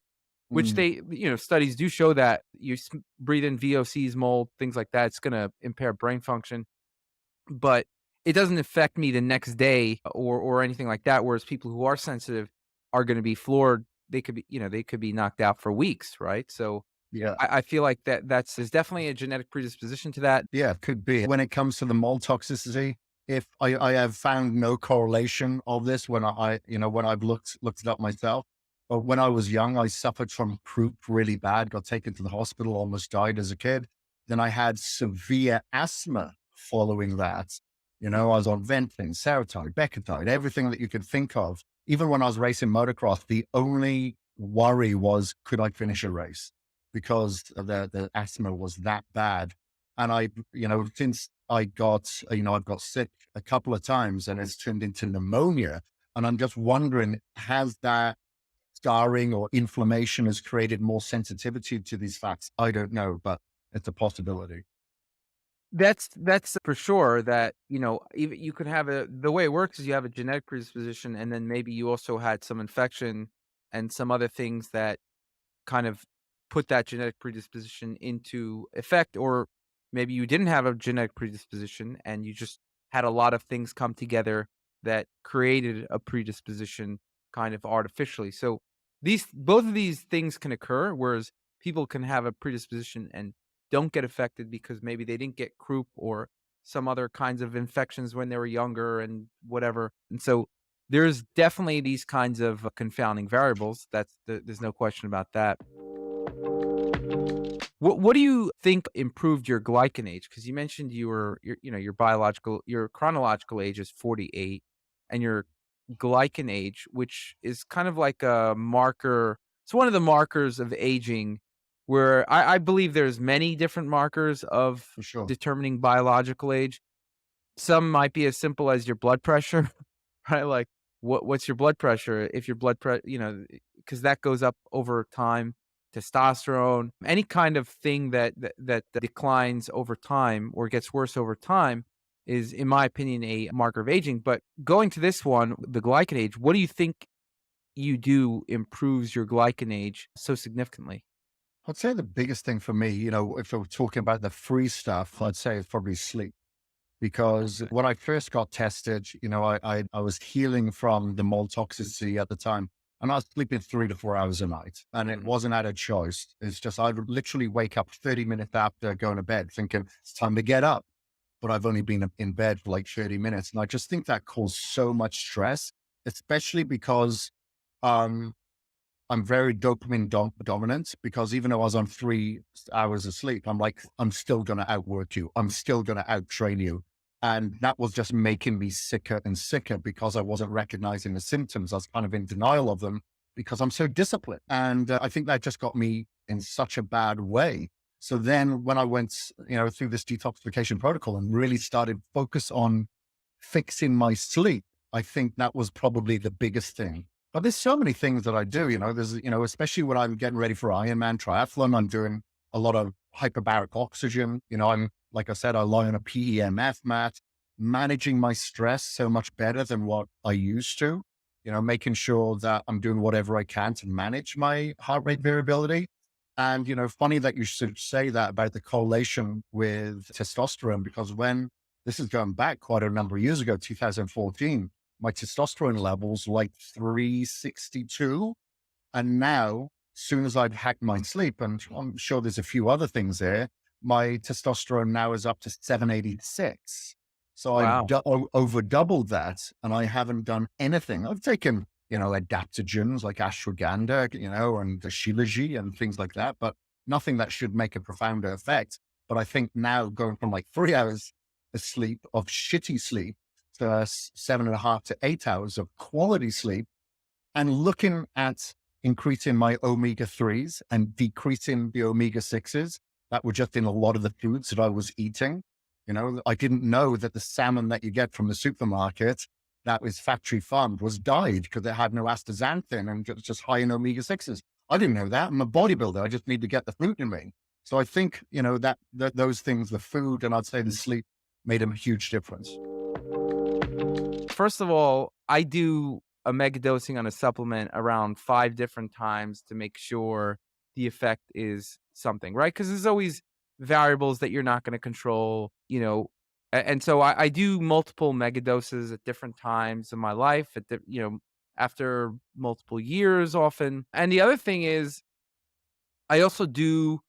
which mm, studies do show that breathe in VOCs, mold, things like that, it's gonna impair brain function, but it doesn't affect me the next day or anything like that. Whereas people who are sensitive are going to be floored. They could be, they could be knocked out for weeks, right? So yeah. I feel like there's definitely a genetic predisposition to that. Yeah, it could be. When it comes to the mold toxicity, if I have found no correlation of this when when I've looked it up myself. But when I was young, I suffered from croup really bad, got taken to the hospital, almost died as a kid. Then I had severe asthma following that. I was on Venting, Serotype, Becotide, everything that you could think of. Even when I was racing motocross, the only worry was, could I finish a race? Because the asthma was that bad. And since I've got sick a couple of times and it's turned into pneumonia. And I'm just wondering, has that scarring or inflammation has created more sensitivity to these facts? I don't know, but it's a possibility. That's for sure that, even you could have the way it works is you have a genetic predisposition, and then maybe you also had some infection and some other things that kind of put that genetic predisposition into effect, or maybe you didn't have a genetic predisposition and you just had a lot of things come together that created a predisposition kind of artificially. So these both of these things can occur, whereas people can have a predisposition and don't get affected because maybe they didn't get croup or some other kinds of infections when they were younger and whatever. And so there's definitely these kinds of confounding variables. There's no question about that. What do you think improved your glycan age? Because you mentioned your chronological age is 48, and your glycan age, which is kind of like a marker. It's one of the markers of aging, where I believe there's many different markers of For sure. determining biological age. Some might be as simple as your blood pressure, right? Like, what's your blood pressure? If your blood pressure, because that goes up over time. Testosterone, any kind of thing that declines over time or gets worse over time is, in my opinion, a marker of aging. But going to this one, the glycan age, what do you think you do improves your glycan age so significantly? I'd say the biggest thing for me, if we're talking about the free stuff, I'd say it's probably sleep. Because when I first got tested, I was healing from the mold toxicity at the time. And I was sleeping 3 to 4 hours a night. And it Mhm. wasn't out of choice. It's just I would literally wake up 30 minutes after going to bed thinking it's time to get up. But I've only been in bed for like 30 minutes. And I just think that caused so much stress, especially because um, I'm very dominant, because even though I was on 3 hours of sleep, I'm like, I'm still going to outwork you. I'm still going to outtrain you. And that was just making me sicker and sicker because I wasn't recognizing the symptoms. I was kind of in denial of them because I'm so disciplined. And I think that just got me in such a bad way. So then when I went, through this detoxification protocol and really started focus on fixing my sleep, I think that was probably the biggest thing. But there's so many things that I do, there's, especially when I'm getting ready for Ironman triathlon, I'm doing a lot of hyperbaric oxygen. I'm, like I said, I lie on a PEMF mat, managing my stress so much better than what I used to, making sure that I'm doing whatever I can to manage my heart rate variability. And, funny that you should say that about the correlation with testosterone, because when this is going back quite a number of years ago, 2014, my testosterone levels like 362. And now, soon as I've hacked my sleep, and I'm sure there's a few other things there, my testosterone now is up to 786. So I've Wow. over doubled that, and I haven't done anything. I've taken, adaptogens like ashwagandha, and the shilajit and things like that, but nothing that should make a profound effect. But I think now going from like 3 hours of sleep, of shitty sleep, to 7.5 to 8 hours of quality sleep, and looking at increasing my omega 3s and decreasing the omega 6s that were just in a lot of the foods that I was eating. I didn't know that the salmon that you get from the supermarket that was factory farmed was dyed because it had no astaxanthin and it was just high in omega 6s. I didn't know that. I'm a bodybuilder. I just need to get the fruit in me. So I think, that those things, the food and I'd say the sleep made a huge difference. First of all, I do a megadosing on a supplement around 5 different times to make sure the effect is something, right? Because there's always variables that you're not gonna control, and so I do multiple megadoses at different times in my life after multiple years often. And the other thing is I also do,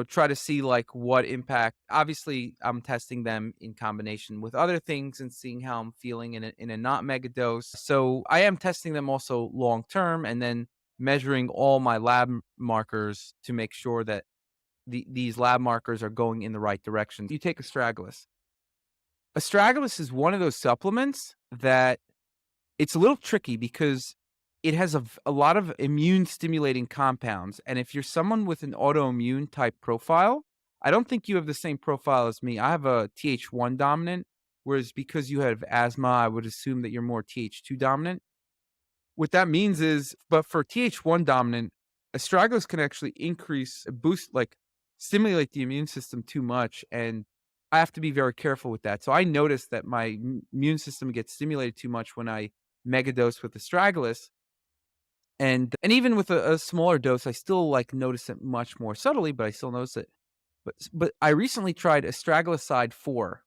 try to see like what impact. Obviously, I'm testing them in combination with other things and seeing how I'm feeling in a not mega dose. So I am testing them also long term and then measuring all my lab markers to make sure that these lab markers are going in the right direction. You take astragalus. Astragalus is one of those supplements that it's a little tricky because it has a lot of immune stimulating compounds, and if you're someone with an autoimmune type profile, I don't think you have the same profile as me. I have a Th1 dominant, whereas because you have asthma, I would assume that you're more Th2 dominant. What that means is, but for Th1 dominant, astragalus can actually boost, like stimulate the immune system too much, and I have to be very careful with that. So I noticed that my immune system gets stimulated too much when I megadose with astragalus, and even with a smaller dose, I still like notice it much more subtly, but I still notice it. But I recently tried astragaloside 4,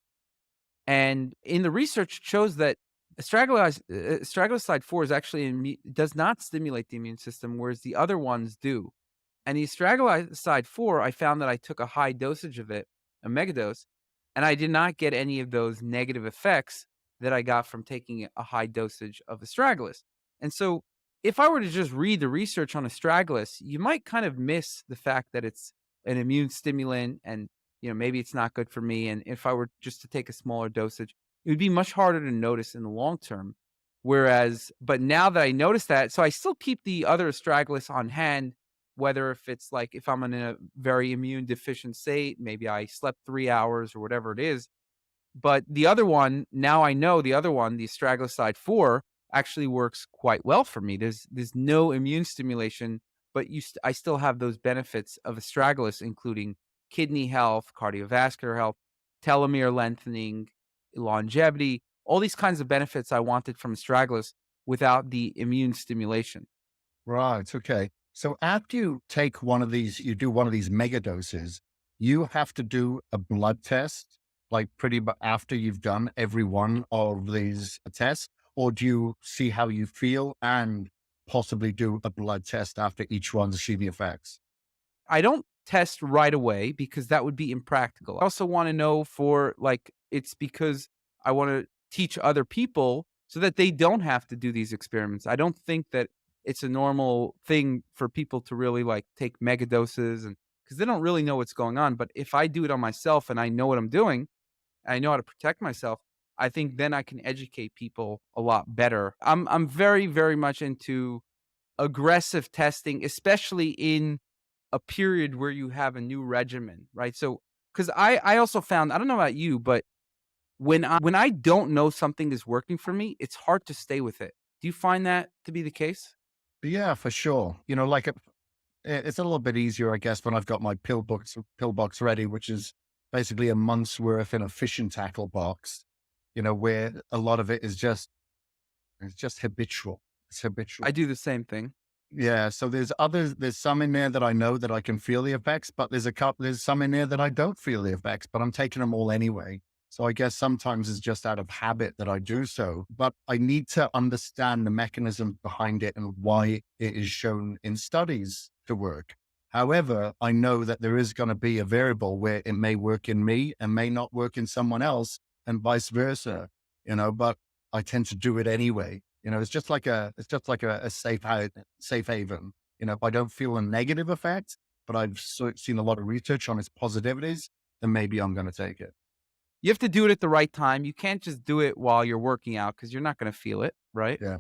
and in the research it shows that astragaloside 4 is actually does not stimulate the immune system, whereas the other ones do. And the astragaloside 4, I found that I took a high dosage of it, a megadose, and I did not get any of those negative effects that I got from taking a high dosage of astragalus. And so, if I were to just read the research on astragalus, you might kind of miss the fact that it's an immune stimulant and maybe it's not good for me. And if I were just to take a smaller dosage, it would be much harder to notice in the long term. But now that I notice that, so I still keep the other astragalus on hand, whether if I'm in a very immune deficient state, maybe I slept 3 hours or whatever it is. But the other one, now I know the other one, the astragaloside 4, actually works quite well for me. There's no immune stimulation, but I still have those benefits of astragalus, including kidney health, cardiovascular health, telomere lengthening, longevity, all these kinds of benefits I wanted from astragalus without the immune stimulation. Right. Okay. So after you take one of these, you do one of these mega doses, you have to do a blood test, like pretty much after you've done every one of these tests, or do you see how you feel and possibly do a blood test after each one to see the effects? I don't test right away because that would be impractical. I also want to know it's because I want to teach other people so that they don't have to do these experiments. I don't think that it's a normal thing for people to really like take mega doses and because they don't really know what's going on. But if I do it on myself and I know what I'm doing, I know how to protect myself, I think then I can educate people a lot better. I'm very, very much into aggressive testing, especially in a period where you have a new regimen, right? So, because I also found, I don't know about you, but when I don't know something is working for me, it's hard to stay with it. Do you find that to be the case? Yeah, for sure. Like it's a little bit easier, I guess, when I've got my pill box ready, which is basically a month's worth in a fishing tackle box, where a lot of it is just, it's just habitual. It's I habitual. do the same thing. Yeah, so there's some in there that I know that I can feel the effects, but there's some in there that I don't feel the effects, but I'm taking them all anyway. So I guess sometimes it's just out of habit that I do so, but I need to understand the mechanism behind it and why it is shown in studies to work. However, I know that there is going to be a variable where it may work in me and may not work in someone else and vice versa, but I tend to do it anyway. It's just like a safe haven. If I don't feel a negative effect, but I've seen a lot of research on its positivities, then maybe I'm going to take it. You have to do it at the right time. You can't just do it while you're working out because you're not going to feel it, right? Yeah.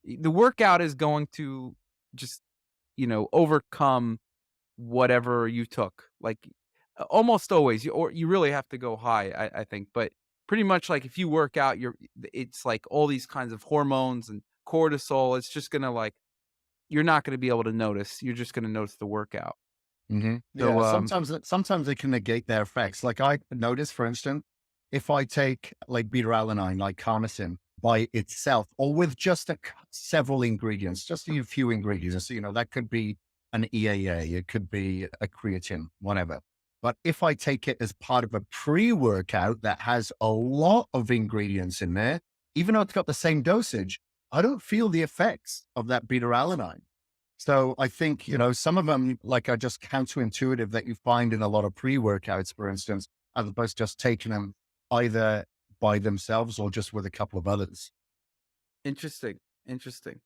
The workout is going to just, overcome whatever you took. Like almost always, or you really have to go high, I think. But pretty much like if you work out, it's like all these kinds of hormones and cortisol. It's just gonna like you're not gonna be able to notice. You're just gonna notice the workout. So Yeah. Sometimes they can negate their effects. Like I notice, for instance, if I take like beta alanine, like carnosine by itself, or with just several ingredients, just a few ingredients, that could be an EAA, it could be a creatine, whatever. But if I take it as part of a pre-workout that has a lot of ingredients in there, even though it's got the same dosage, I don't feel the effects of that beta alanine. So I think, some of them like are just counterintuitive that you find in a lot of pre-workouts, for instance, as opposed to just taking them either by themselves or just with a couple of others. interesting, interesting.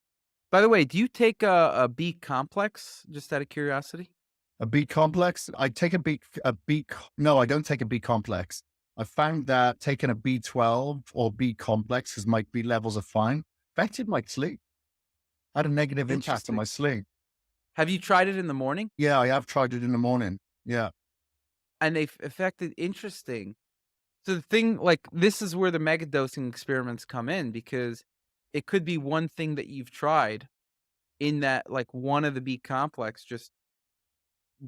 By the way, do you take a B complex? Just out of curiosity. A B complex, I take no, I don't take a B complex. I found that taking a B12 or B complex, because my B levels are fine, affected my sleep, had a negative impact on Interesting. my sleep. Have you tried it in the morning? Yeah, I have tried it in the morning. Yeah. And they've affected interesting. So the thing like, this is where the megadosing experiments come in because it could be one thing that you've tried in that, like, one of the B complex just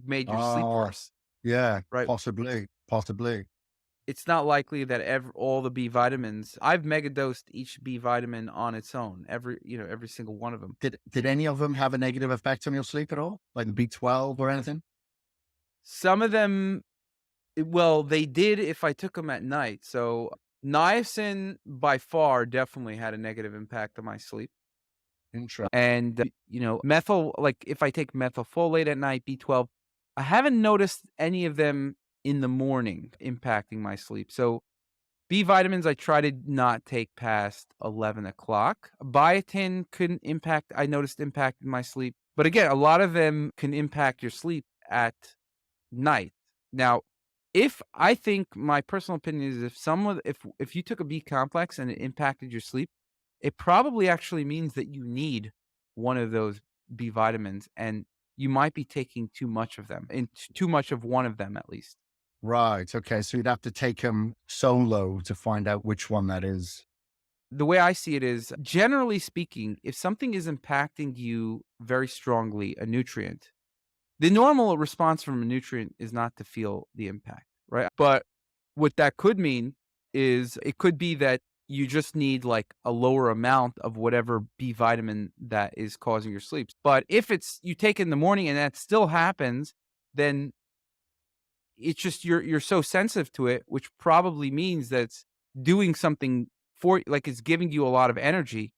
made your sleep Oh, worse, yeah, right? possibly, possibly. It's not likely that all the B vitamins I've megadosed each B vitamin on its own, every single one of them. Did any of them have a negative effect on your sleep at all? Like the B12 or anything? Some of them well, they did if I took them at night. So, niacin by far definitely had a negative impact on my sleep. Interesting. And, methyl like, if I take methylfolate at night, B12, I haven't noticed any of them in the morning impacting my sleep. So, B vitamins, I try to not take past 11 o'clock. Biotin couldn't impact I noticed impact in my sleep. But again, a lot of them can impact your sleep at night. Now, if I think my personal opinion is if you took a B complex and it impacted your sleep, it probably actually means that you need one of those B vitamins and you might be taking too much of them and too much of one of them at least. Right. Okay. So you'd have to take them solo to find out which one that is. The way I see it is, generally speaking, if something is impacting you very strongly, a nutrient, the normal response from a nutrient is not to feel the impact, right? But what that could mean is it could be that you just need like a lower amount of whatever B vitamin that is causing your sleep. But if it's you take it in the morning and that still happens, then it's just you're so sensitive to it, which probably means that it's doing something for like it's giving you a lot of energy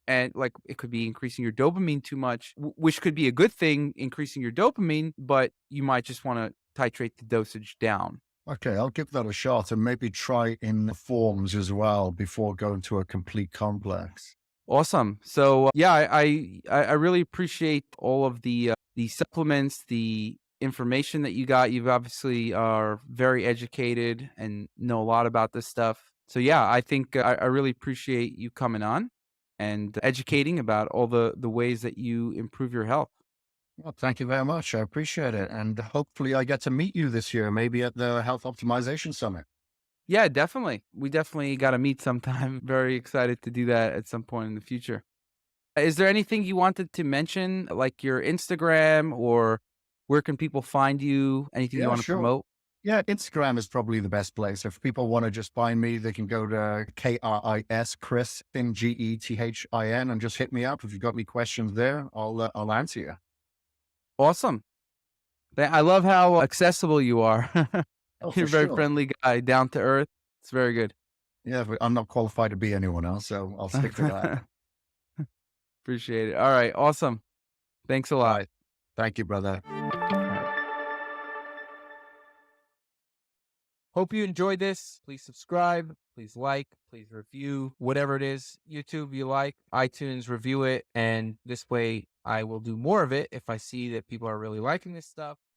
and like it could be increasing your dopamine too much, which could be a good thing, increasing your dopamine, but you might just want to titrate the dosage down. Okay. I'll give that a shot and maybe try in the forms as well before going to a complete complex. Awesome. So yeah, I really appreciate all of the supplements, the information that you got. You obviously are very educated and know a lot about this stuff. So yeah, I think I really appreciate you coming on and educating about all the ways that you improve your health. Well, thank you very much. I appreciate it. And hopefully I get to meet you this year, maybe at the Health Optimization Summit. Yeah, definitely. We definitely got to meet sometime. Very excited to do that at some point in the future. Is there anything you wanted to mention, like your Instagram or where can people find you? Anything you Yeah, want to sure. promote? Yeah, Instagram is probably the best place. If people want to just find me, they can go to Kris Gethin and just hit me up. If you've got any questions there, I'll answer you. Awesome. I love how accessible you are. Oh, You're for a very sure. friendly guy, down to earth. It's very good. Yeah, but I'm not qualified to be anyone else, so I'll stick to that. Appreciate it. All right. Awesome. Thanks a All lot. right. Thank you, brother. All right. Hope you enjoyed this. Please subscribe. Please like. Please review. Whatever it is, YouTube you like, iTunes, review it. And this way I will do more of it if I see that people are really liking this stuff.